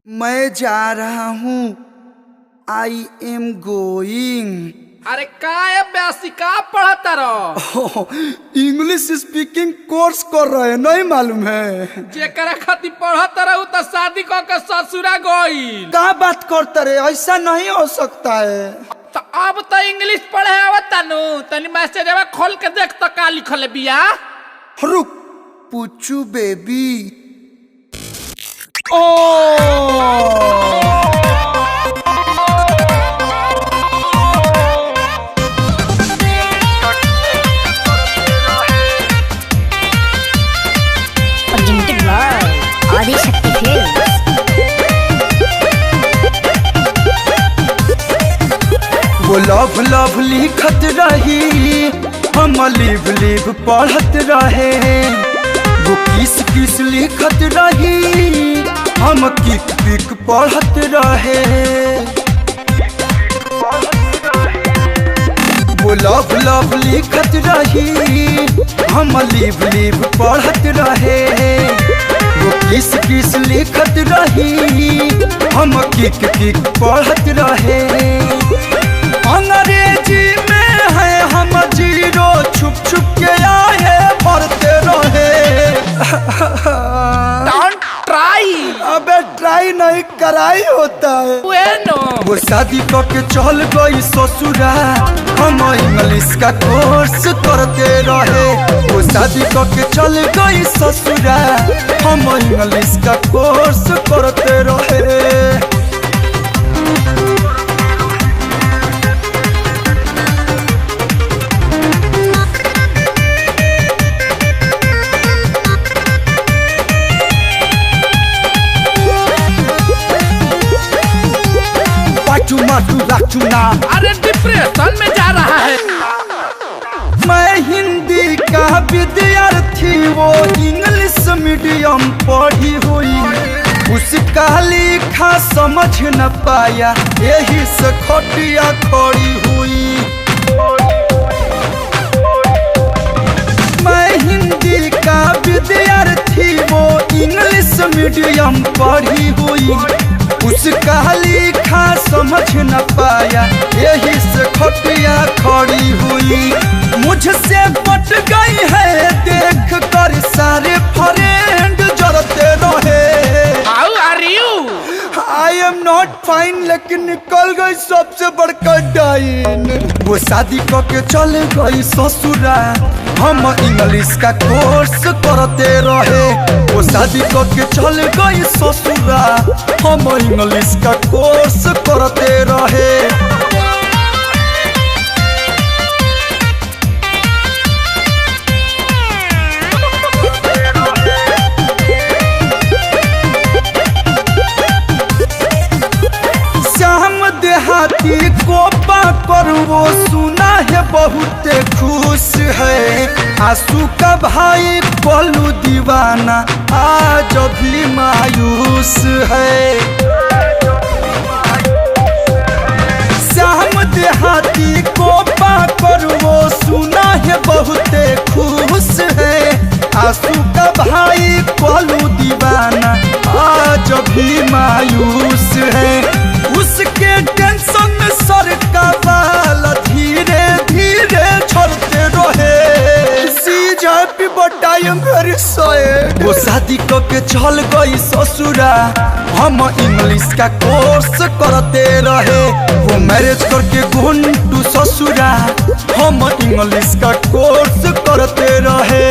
मैं जा रहा हूँ। I am going. अरे का ब्यासी का पढ़ता रहो? इंग्लिश स्पीकिंग कोर्स कर रहे हैं, नहीं मालूम है? जेकरा खातिर पढ़ता रहू तो शादी करके ससुरा गई। क्या बात करते रहे? ऐसा नहीं हो सकता है। तो अब तो इंग्लिश पढ़े आवता नु, तनी मैसेज खोल के देख तो का लिखल बिया। रुक, पूछू बेबी। ओ आदिशक्ति फिल्म्स। वो लव लव लिखत रही, हम लिव लिव पढ़त रहे। वो किस किस लिखत रही, हम किक पिक पढ़त रहे। वो लव लव लिखत रही, हम लिव लिव पढ़त रहे। वो किस किस लिखत रही, हम किक किक पढ़त रहे। अंग्रेजी में है हम जीरो, छुप छुप के आए पढ़ते रहे। Don't try. अबे ट्राई नहीं कराई होता है। वो शादी करके चल गई ससुरा, हम इंग्लिश का कोर्स करते रहे। वो शादी करके चल गई ससुरा, हम इंग्लिश का कोर्स करते रहे। अरे डिप्रेशन में जा रहा है। मैं हिंदी का विद्यार्थी, वो इंग्लिश मीडियम पढ़ी हुई। उसका लिखा समझ न पाया, यही से खटिया खड़ी हुई। मैं हिंदी का विद्यार्थी, वो इंग्लिश मीडियम पढ़ी हुई। उसका लिखा समझ न पाया, यही से खटिया खड़ी हुई। मुझसे पट गई है, देख कर सारे फ्रेंड जरते रहे। How are you? I am not fine, लेकिन निकल गई सबसे बड़का डाइन। वो शादी करके चल गई ससुरा, हम इंग्लिश का कोर्स करते रहे। वो शादी करके चल गई ससुरा, हम इंग्लिश का कोर्स करते रहे। देहाती को पाकर वो सुना है बहुत खुश है। आंसू का भाई पलू दीवाना आज भी मायूस है। श्याम देहाती को पाकर वो सुना है बहुत खुश है। आंसू का भाई पलू दीवाना आज भी मायूस है। उसके टेंशन में सर का बाल धीरे धीरे झड़ते रहे। सीज happy but I am very sad. वो शादी करके चल गई ससुरा, हम इंग्लिश का कोर्स करते रहे। वो मैरिज करके गुंटू ससुरा, हम इंग्लिश का कोर्स करते रहे।